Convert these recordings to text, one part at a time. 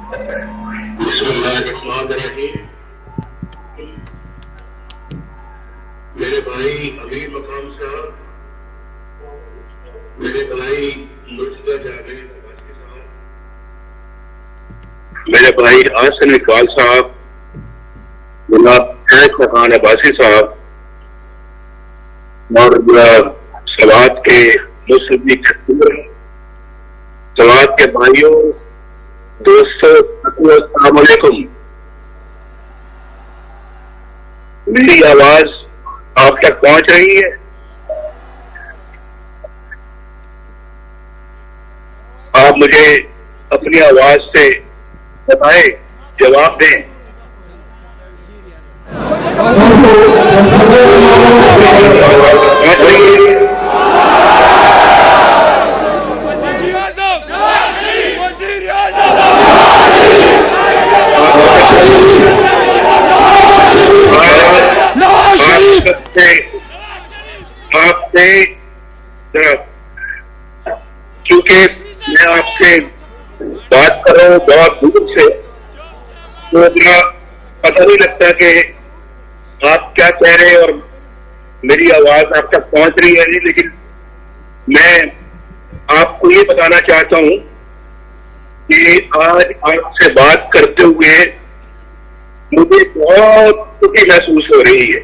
मेरे भाई अमीर मकाम साहब, मेरे भाई मुर्शिदा जावेद अब्बासी साहब, मेरे भाई आसन इकबाल साहब, जनाब खान अब्बासी साहब और सवात के मुस्लिम सवात के भाइयों, दोस्तों, अस्सलाम वालेकुम। मेरी आवाज आप तक पहुंच रही है? आप मुझे अपनी आवाज से बताएं, जवाब दें। आपसे क्योंकि मैं आपसे बात कर रहा हूँ बहुत दूर से, तो इतना पता नहीं लगता कि आप क्या कह रहे हैं और मेरी आवाज आप तक पहुंच रही है नहीं। लेकिन मैं आपको ये बताना चाहता हूं कि आज आपसे बात करते हुए मुझे बहुत खुशी महसूस हो रही है,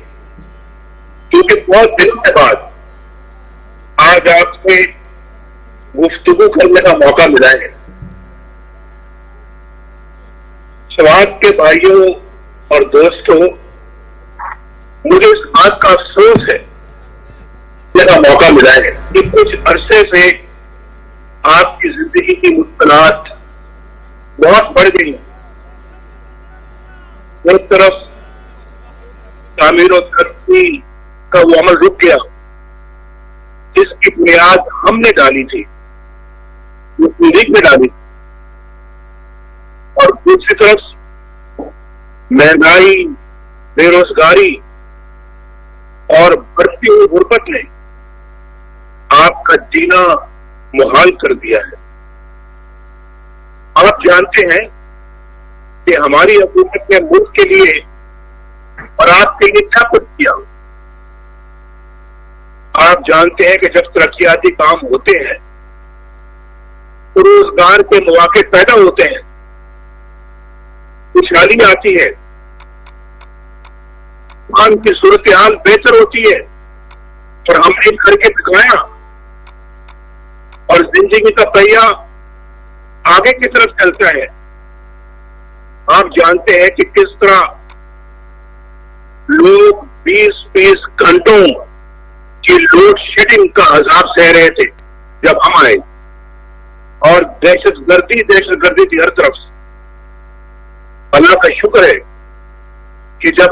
क्योंकि बहुत दिनों के बाद आज आपसे गुफ्तगू करने का मौका मिला है। सवात के भाइयों और दोस्तों, मुझे इस बात का अफसोस है, मेरा मौका मिला है कि कुछ अरसे से आपकी जिंदगी की मुश्किलात बहुत बढ़ गई हैं। एक तरफ तामीर और तरक्की का वो अमल रुक गया जिसकी बुनियाद हमने डाली थी, मुस्लिम लीग में डाली थी, और दूसरी तरफ महंगाई, बेरोजगारी और बढ़ती हुई गुर्बत ने आपका जीना मुहाल कर दिया है। आप जानते हैं कि हमारी हुकूमत ने मुल्क के लिए और आपके लिए क्या कुछ किया। आप जानते हैं कि जब तरक्याती काम होते हैं तो रोजगार के मौके पैदा होते हैं, खुशहाली आती है, दुकान की सूरत हाल बेहतर होती है, और हमने करके दिखाया और जिंदगी का पहिया आगे की तरफ चलता है। आप जानते हैं कि किस तरह लोग 20-20 घंटों की लोड शेडिंग का अजाब सह रहे थे जब हम आए, और दहशतगर्दी थी हर तरफ से। अल्लाह का शुक्र है कि जब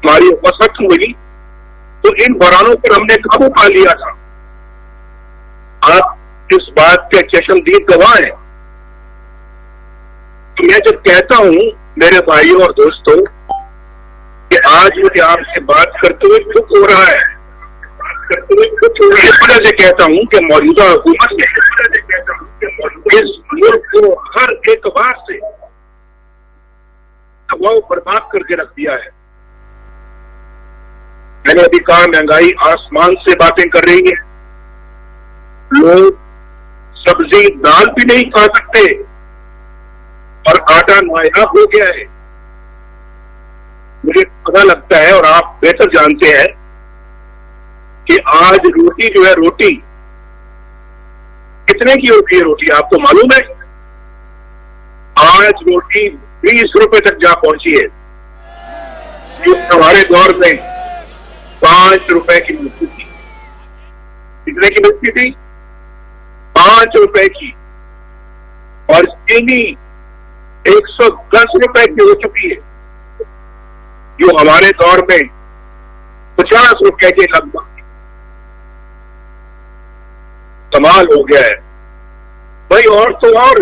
हमारी वसत हुई तो इन बहरानों पर हमने काबू पा लिया था। आप इस बात के चश्मदीद गवाह हैं। तो मैं जब कहता हूं मेरे भाइयों और दोस्तों कि आज मुझे आपसे बात करते हुए दुख हो रहा है, इस वजह से कहता हूं कि मौजूदा हुकूमत ने इस मुल्क को हर एतबार से तबाह बर्बाद करके रख दिया है। मैंने अभी कहा, महंगाई आसमान से बातें कर रही है, लोग सब्जी दाल भी नहीं खा सकते और आटा नायाब हो गया है। मुझे पता लगता है और आप बेहतर जानते हैं कि आज रोटी जो है, रोटी कितने की होती है? रोटी आपको मालूम है? आज रोटी 20 रुपए तक जा पहुंची है, जो हमारे दौर में 5 रुपए की मिलती थी। कितने की मिलती थी? 5 रुपए की। और चीनी 110 रुपए की हो चुकी है, जो हमारे दौर में 50 रुपए के लगभग। कमाल हो गया है भाई। और तो और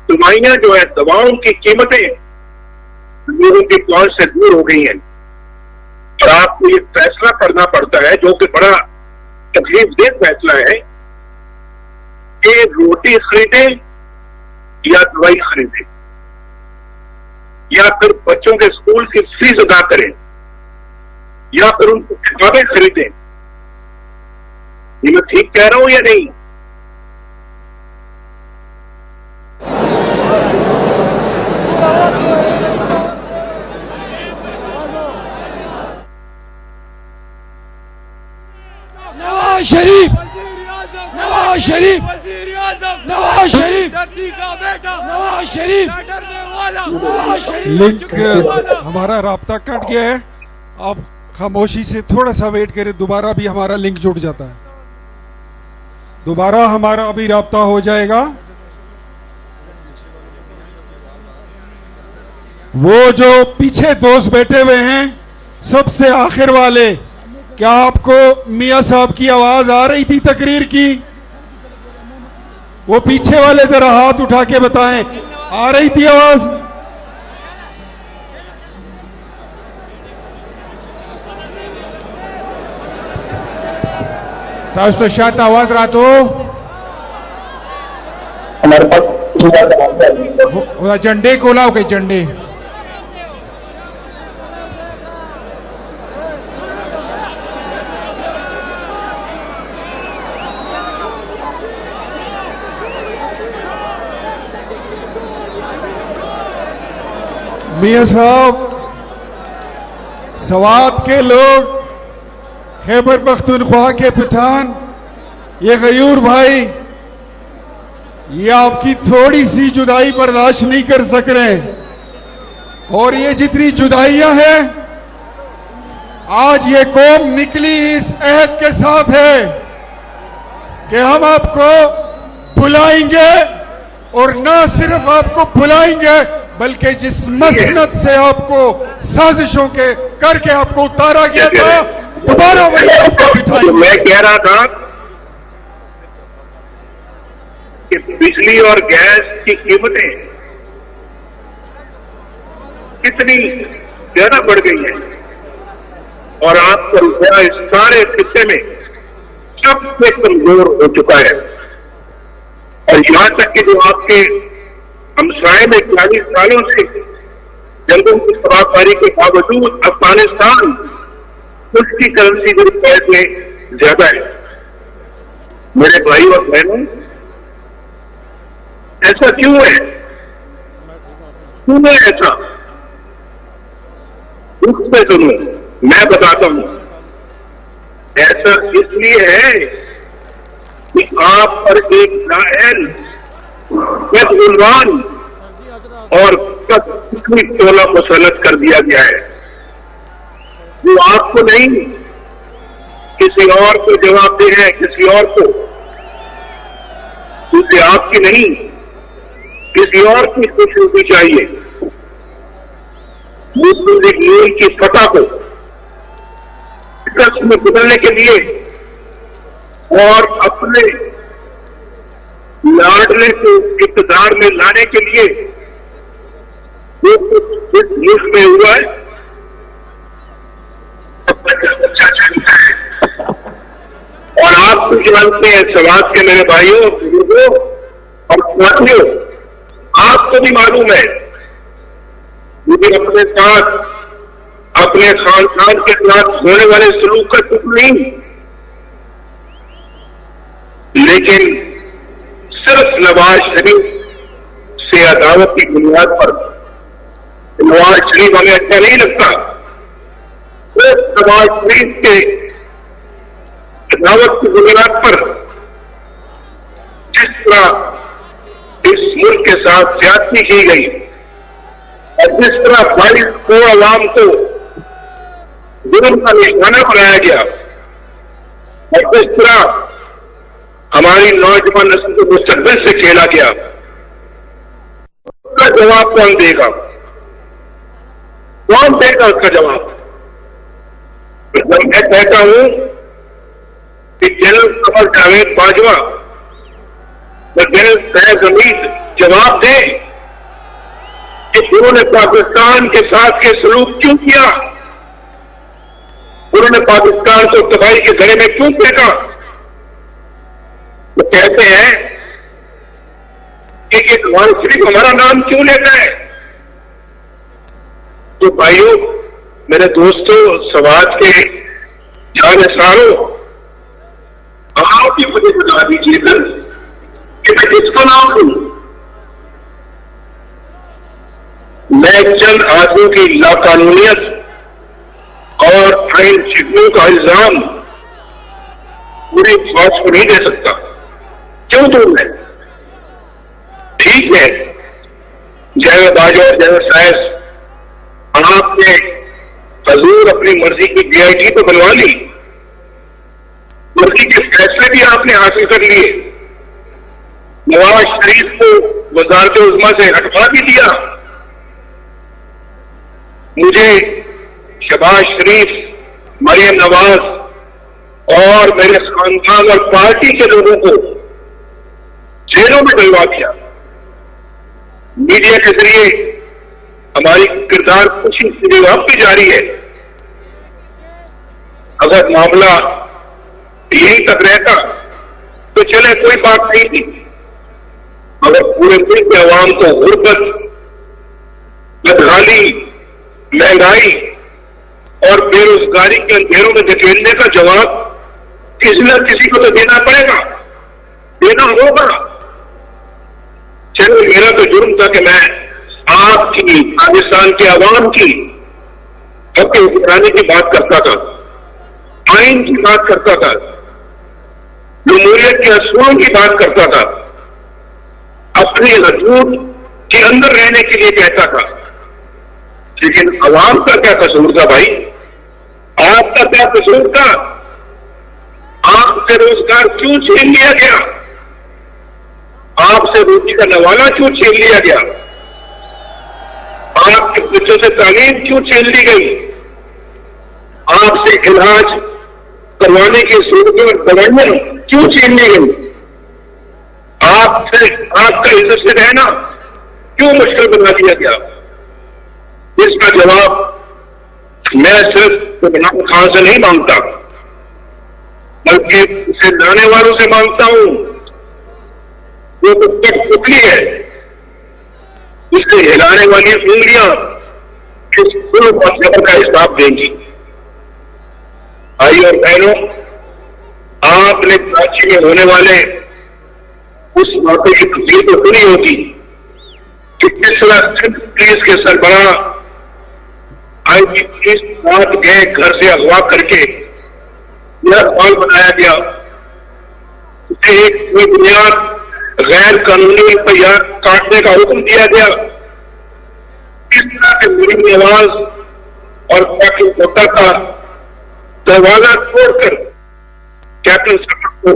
दवाइयां जो है, दवाओं की कीमतें लोगों की पहुंच से दूर हो गई हैं, और आपको ये फैसला करना पड़ता है, जो कि बड़ा तकलीफ देह फैसला है, कि रोटी खरीदें या दवाई खरीदें या फिर बच्चों के स्कूल की फीस अदा करें या फिर उनको किताबें खरीदें। ये मैं ठीक कह रहा हूं या नहीं? नवाज शरीफ, नवाज शरीफ, नवाज शरीफ, धरती का बेटा, नवाज शरीफ, डरने वाला, नवाज शरीफ। लिंक हमारा राब्ता कट गया है। आप खामोशी से थोड़ा सा वेट करें, दोबारा भी हमारा लिंक जुड़ जाता है। दोबारा हमारा अभी राब्ता हो जाएगा। वो जो पीछे दोस्त बैठे हुए हैं, सबसे आखिर वाले, क्या आपको मियां साहब की आवाज आ रही थी तकरीर की? वो पीछे वाले जरा हाथ उठा के बताएं, आ रही थी आवाज? तस्तो शात आवाज राहतो हमारे पास झंडे को लाव के झंडे मियां साहब, सवात के लोग, खैबर पख्तूनख्वा के पठान, ये गयूर भाई, ये आपकी थोड़ी सी जुदाई बर्दाश्त नहीं कर सक रहे। और ये जितनी जुदाइयां हैं, आज ये कौम निकली इस अहद के साथ है कि हम आपको बुलाएंगे, और ना सिर्फ आपको बुलाएंगे बल्कि जिस मसनत से आपको साजिशों के करके आपको उतारा गया था, दोबारा वही आपको बिठाएंगे। मैं कह रहा था कि बिजली और गैस की कीमतें कितनी ज्यादा बढ़ गई हैं और आपका रुपया इस सारे खिस्से में सबसे कमजोर हो चुका है। और यहां तक कि जो आपके हमसाए में 40 सालों से जंगों की तबाहकारी के बावजूद अफगानिस्तान उसकी करेंसी के रुपये से ज्यादा है। मेरे भाई और बहनों, ऐसा क्यों है? क्यों है ऐसा? उससे सुनो, मैं बताता हूं। ऐसा इसलिए है कि आप पर एक नाअहल बदगुमान और कितनी टोला मुसल्लत कर दिया गया है, जो आपको नहीं किसी और को जवाबदेह है, किसी और को, उसे आपकी नहीं किसी और की खुशी होनी चाहिए। मुस्लिम लीग नून की फतह को शिकस्त में बदलने के लिए और अपने लाडले को इक़्तिदार में लाने के लिए जो कुछ इस मुल्क में हुआ है, अच्छा जानता है। और आप तो जानते हैं, समाज के मेरे भाइयों, बुजुर्गों और साथियों, आपको भी मालूम है, मुझे अपने साथ, अपने खानदान के साथ होने वाले सलूक का दुख नहीं, लेकिन सिर्फ नवाज शरीफ से अदावत की बुनियाद पर, नवाज शरीफ हमें अच्छा नहीं लगता, सिर्फ नवाज शरीफ के अदावत की बुनियाद पर जिस तरह इस मुल्क के साथ ज्यादती की गई और जिस तरह 22 करोड़ आवाम को जुर्म का निशाना बनाया गया और जिस तरह हमारी नौजवान नस्ल को मुस्तकबिल से खेला गया, उसका जवाब कौन देगा? कौन देगा उसका जवाब? मैं कहता हूं कि जनरल कमर जावेद बाजवा और जनरल फैज हमीद जवाब दें कि उन्होंने पाकिस्तान के साथ ये सलूक क्यों किया, उन्होंने पाकिस्तान को तबाही के घरे में क्यों फेंका। वो कहते हैं कि एक नवाज शरीफ हमारा नाम क्यों लेता है? तो भाइयों, मेरे दोस्तों, समाज के जानसारों, आप ही मुझे बता दीजिएगा कि मैं किसको नाम दूं? मैं चंद आदमियों की लाकानूनियत और आइन शिकनियों का इल्जाम पूरी फौज को नहीं दे सकता। क्यों दूं मैं? ठीक है, जय बाजो जय साइस, आपने हजूर अपनी मर्जी की DIG तो बनवा ली, मर्जी के फैसले भी आपने हासिल कर लिए, नवाज शरीफ को वजारत उज़्मा से हटवा भी दिया। मुझे शहबाज शरीफ, मरियम नवाज और मेरे खानदान और पार्टी के लोगों को जेलों में डलवा दिया। मीडिया के जरिए हमारी किरदार खुशी से अब भी जारी है। अगर मामला यहीं तक रहता तो चले, कोई बात नहीं थी। अगर पूरे मुल्क के अवाम को गुर्बत, बदहाली, महंगाई और बेरोजगारी के अंधेरों में धकेलने का जवाब किसी न किसी को तो देना पड़ेगा, देना होगा। चलो, मेरा तो जुर्म था कि मैं आपकी, पाकिस्तान के अवाम की हक हुक्मरानी की बात करता था, आइन की बात करता था, जमहूरियत के असूलों की बात करता था, अपनी हदूद के अंदर रहने के लिए कहता था। लेकिन अवाम का क्या कसूर था भाई? आपका क्या कसूर था? आपसे रोजगार क्यों छीन लिया गया? आपसे रोटी का नवाला क्यों छीन लिया गया? आपके बच्चों से तालीम क्यों छीन ली गई? आपसे इलाज करवाने की सूरतें और दवाइयां क्यों छीन ली गई? आपसे आपका इज्जत से रहना क्यों मुश्किल बना दिया गया? इसका जवाब मैं सिर्फ इमरान खान से नहीं मांगता, बल्कि इसे लाने वालों से मांगता हूं। वो तो कठपुतली है, इसे हिलाने वाली उंगलियां किस जुल्म और जबर का हिसाब देंगी। भाई और बहनों, आपने कराची में होने वाले उस मौके की तस्वीर तो सुनी होगी कि किस तरह सिंध पुलिस के सरबराह IG पुलिस रात गए घर से अगवा करके यह सवाल बनाया गया, उसे एक बुनियाद गैर कानूनी तैयार काटने का हुक्म दिया गया। इस तरह से मेरी आवाज और कैप्टन कोटा का दरवाजा तोड़कर कैप्टन सफर को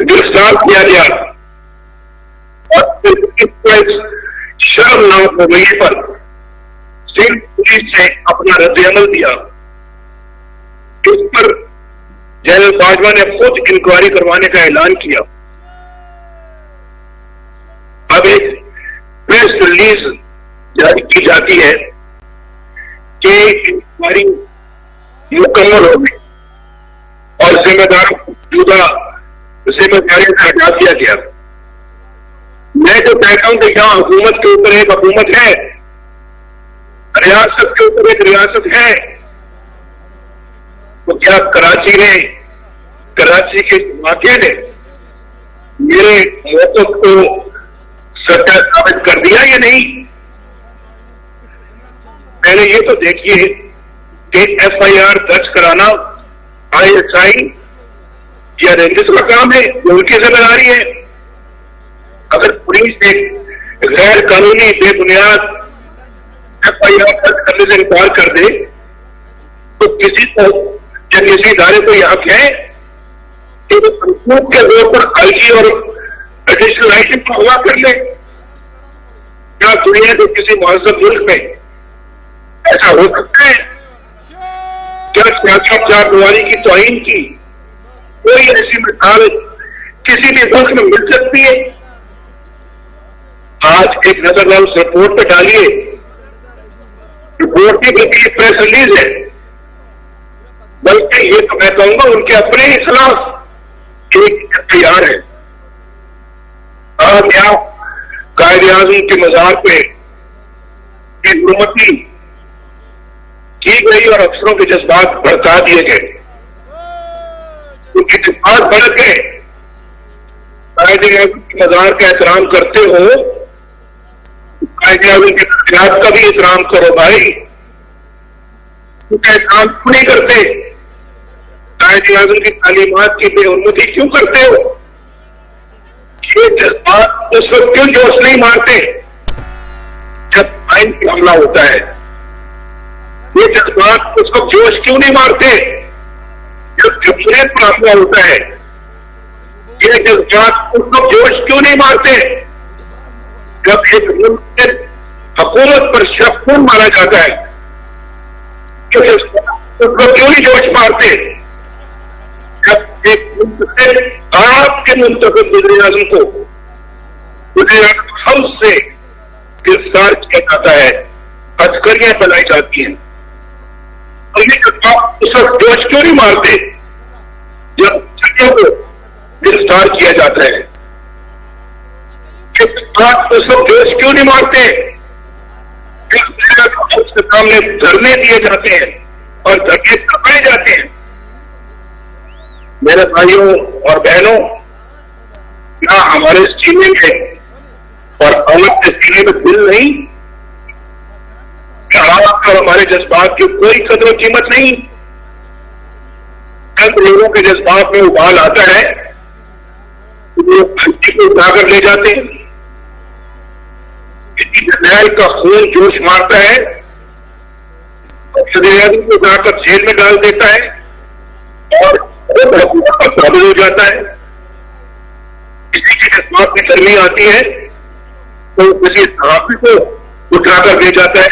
गिरफ्तार किया गया और फिर शर्मनाक रवैये पर सिंध पुलिस ने अपना रद्द-ए-अमल दिया। इस पर जनरल बाजवा ने खुद इंक्वायरी करवाने का ऐलान किया। अब एक प्रेस रिलीज जारी की जाती है कि इंक्वायरी मुकम्मल हो गई और जिम्मेदारों को जुदा जिम्मेदारी से हटा दिया गया। मैं जो कहता हूं कि यहां हुकूमत के ऊपर एक हुकूमत है, रियासत के ऊपर एक रियासत है, तो क्या कराची के वाकये ने मेरे मौक़िफ़ को सच्चा साबित कर दिया या नहीं? पहले ये तो देखिए कि FIR दर्ज कराना ISI या रेंजर्स का काम है, उनकी जिम्मेदारी है। अगर पुलिस एक गैर कानूनी बेबुनियाद FIR दर्ज करने से इनकार कर दे तो किसी को या किसी इदारे को यह हक है कि वो संसूख के तौर पर IG और एडिशनल IGP को हवा कर ले? क्या दुनिया के किसी मुहज़्ज़ब मुल्क में ऐसा हो सकता है? क्या सियासी चारदीवारी की तौहीन की कोई ऐसी मिसाल किसी भी मुल्क में मिल सकती है? आज एक नजर उस रिपोर्ट पे डालिए। रिपोर्ट की बल्कि प्रेस रिलीज है, बल्कि ये तो मैं कहूंगा उनके अपने ही खिलाफ एक FIR है। आप यहाँ कायदे आजम के मजार पे एक हुकूमती की गई और अफसरों के जज्बात भड़का दिए गए, उनके जज्बात भड़क गए। कायदे आजम के मजार का एहतराम करते हो, कायदे आजम के खिलाफ का भी एहतराम करो भाई, उनका एहतराम क्यों नहीं करते? कायदे आजम की तालीमात की बेहुरमती क्यों करते हो? ये जज्बात उस वक्त क्यों जोश नहीं मारते जब आइन पर हमला होता है? ये जज्बात उस वक्त जोश क्यों नहीं मारते जब जमहूरियत पर हमला होता है? ये जज्बात उस वक्त जोश क्यों नहीं मारते जब एक हुकूमत पर शख्स मारा जाता है? उस वक्त क्यों नहीं जोश मारते जब एक आपके मुंतखब वज़ीर आज़म को वज़ीर आज़म हाउस से गिरफ्तार किया जाता है, हथकड़ियां बनाई जाती हैं? और ये आप उस वक्त जोश क्यों नहीं मारते जब जजों को गिरफ्तार किया जाता है? आप उस वक्त जोश क्यों नहीं मारते जब उसके सामने धरने दिए जाते हैं और धरने करवाए जाते हैं? मेरे भाइयों और बहनों, क्या हमारे सीने में और अलग के सीने में दिल नहीं? क्या और हमारे जज्बात की कोई कदर कीमत नहीं? चंद लोगों के जज्बात में उबाल आता है, वो बच्ची को उठाकर ले जाते हैं, किसी न्याय का खून जोश मारता है और सदर को उठाकर जेल में डाल देता है और शामिल हो जाता है। किसी के जज्बात में गर्मी आती है तो किसी सहाफी को उठाकर ले जाता है।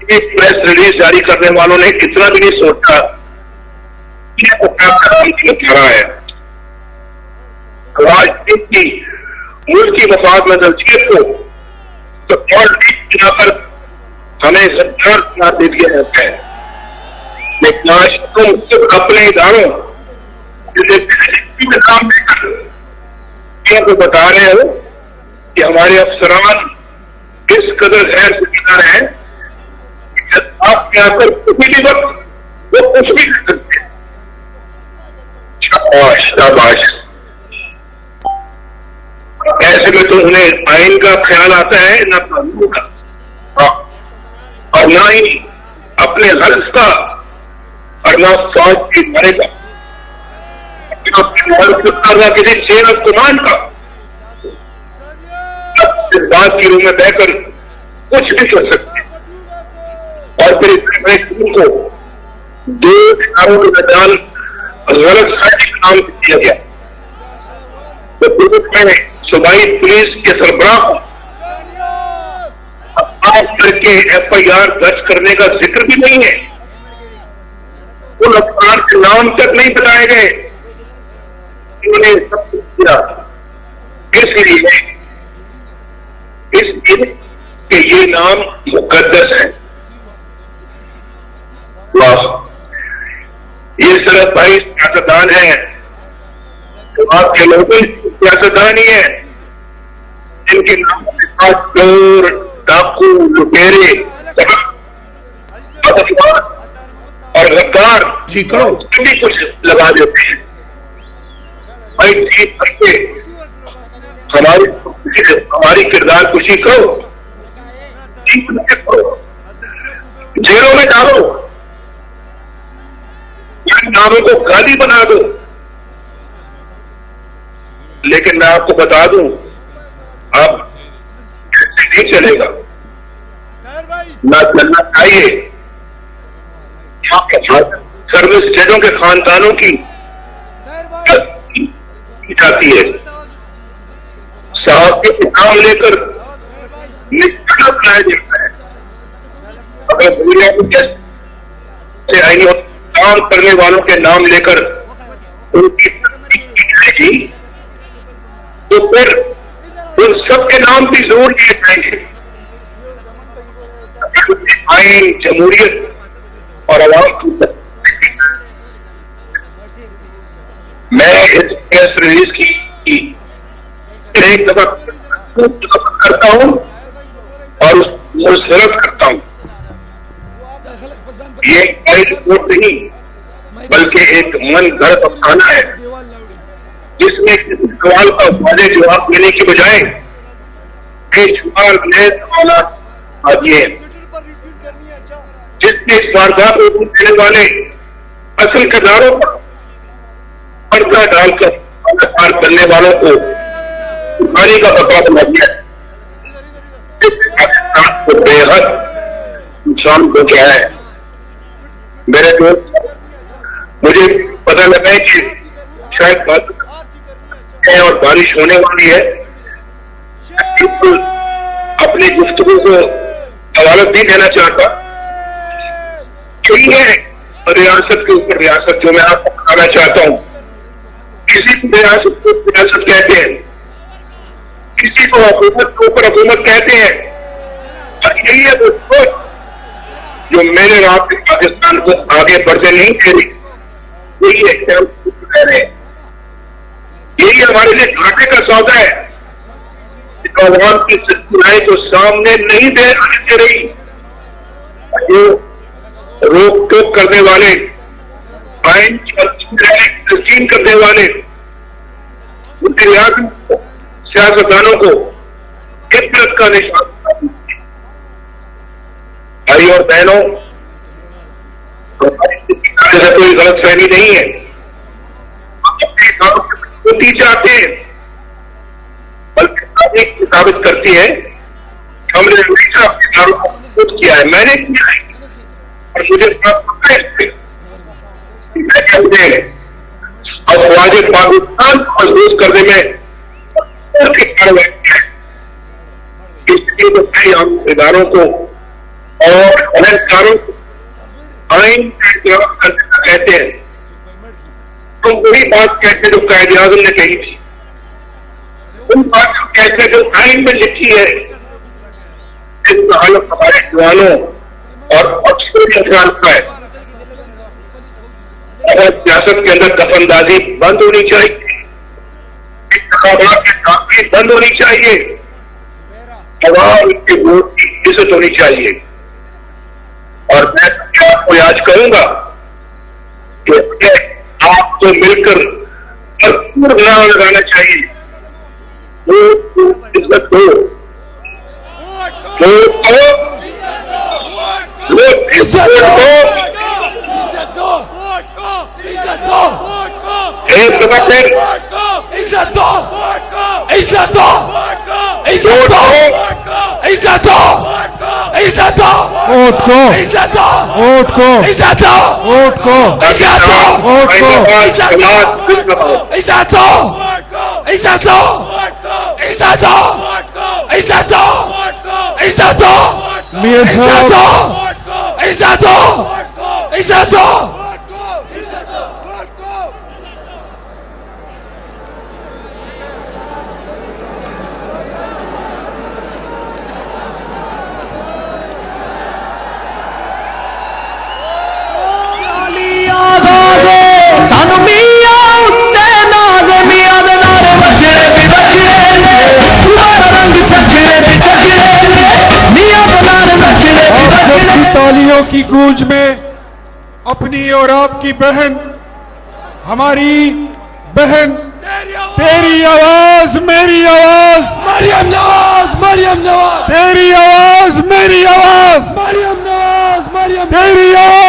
एक प्रेस रिलीज जारी करने वालों ने इतना भी नहीं सोचा कि क्या रहा है। राजनीति की मुल्क की मफाद में नजरियत को तो बनाकर हमें सरकार साथ दे दिया जाता है, लेकिन आज तुम सिर्फ अपने इदारों के सामने को बता रहे हो कि हमारे अफसरान किस कदर गैर जिम्मेदार हैं, आप क्या कर किसी भी वक्त वो कुछ भी कर सकते हैं। शाबाश शाबाश। ऐसे में तो उन्हें आइन का ख्याल आता है ना कानून का, और ना ही अपने हल्फ का और ना फौज की मारे का, किसी चेन ऑफ कमांड का। इस बात की रूह में बहकर कुछ भी कर सकते हैं। और फिर इस को दो इशारों के दरमियान गलत साजिश का नाम दिया गया। तो पुलिस में सूबाई पुलिस के सरबराह को आप करके FIR दर्ज करने का जिक्र भी नहीं है। उन अफसरान के नाम तक नहीं बताए गए, उन्होंने सब कुछ किया। इसलिए कि ये नाम मुकद्दस है। ये सिर्फ भाई सियासतदान है, तो आपके लोगों सियासतदान ही है जिनके नाम के साथ चोर, डाकू, लुटेरे और गद्दार जी करो भी कुछ लगा देते हैं। भाई जीत करके हमारी किरदार खुशी करो, जीत करके करो, जेलों में डालो, इन नामों को गाली बना दो। लेकिन मैं आपको बता दूं, अब नहीं चलेगा, ना चलना चाहिए। सर्विस जजों के खानदानों की जाती है, साहब के नाम लेकर निष्ठा बनाया जाता है। अगर दुनिया में आईनी काम करने वालों के नाम लेकर उनकी जाएगी तो फिर उन सबके नाम भी जरूर लिए जाएंगे। आइन, जमहूरियत और अवाम की, मैं इस प्रेस रिलीज की एक दफा करता हूं और मुसरत करता हूं। ये एक रिपोर्ट नहीं बल्कि एक मन गढ़ अफसाना है जिसमें किसी सवाल का वाज़ेह जवाब देने की बजाय बेशुमार नए सवाल आ दिए, जिसके इस वारदात को देने वाले असल किरदारों पर पर्दा डालकर पार करने वालों को बुखारी का पकड़ा बना दिया। तो बेहद नुकसान हो गया है। मेरे दोस्त, मुझे पता लगा है कि शायद बात और बारिश होने वाली है। अपनी गुफ्तगू को हवालत नहीं देना चाहता। यही है रियासत के ऊपर रियासत जो मैं आपको बताना चाहता हूं। किसी को रियासत को रियासत कहते हैं, किसी को हुकूमत के ऊपर हुकूमत कहते हैं, और यही है वो सोच जो मेरे रात पाकिस्तान को आगे बढ़ने नहीं दे रही। यही है कह रहे हैं, यही हमारे लिए घाटे का सौदा है। आवाम की सच्चाई को सामने नहीं दे रही। जो रोक टोक करने वाले, आइन तस्लीम करने वाले उनके सियासतदानों को इज्जत का निशान। भाई और बहनों, कोई गलत फहमी नहीं है। अपने काम चाहते हैं बल्कि साबित करती है। हमने हमेशा अपने कारों को खुद किया है, मैंने किया है और मुझे मुझे अफवाज पाकिस्तान को मजबूत करने में इदारों को और अहलकारों को आइन का कहते हैं। तो वही बात कहते जो कायदे आज़म ने कही थी, उन बात को कहते जो आइन में लिखी है। इसका हालत हमारे जवानों और अफसरों का है। अगर सियासत के अंदर दफनदाजी बंद होनी चाहिए, इंतखाबात की ताक़ीद बंद होनी चाहिए, अवाम के वोट की इज्जत होनी चाहिए। और मैं आपको याद करूंगा कि आपको मिलकर भरपूर नारा लगाना चाहिए। इज्जत दो, एक दफा फिर इज्जत दो, इज्जत दो, इज्जत दो, इज्जत दो, इज्जत दो, वोट को, इज्जत दो, वोट को, इज्जत दो, वोट को, इज्जत दो, वोट को, इज्जत दो, इज्जत दो, इज्जत दो, इज्जत दो, इज्जत दो, इज्जत दो, मियां इज्जत साहब, दो, इज्जत दो, इज्जत दो। तालियों की गूंज में अपनी और आपकी बहन, हमारी बहन, तेरी आवाज मेरी आवाज, मरियम नवाज, मरियम नवाज, तेरी आवाज मेरी आवाज, मरियम नवाज, मरियम तेरी आवाज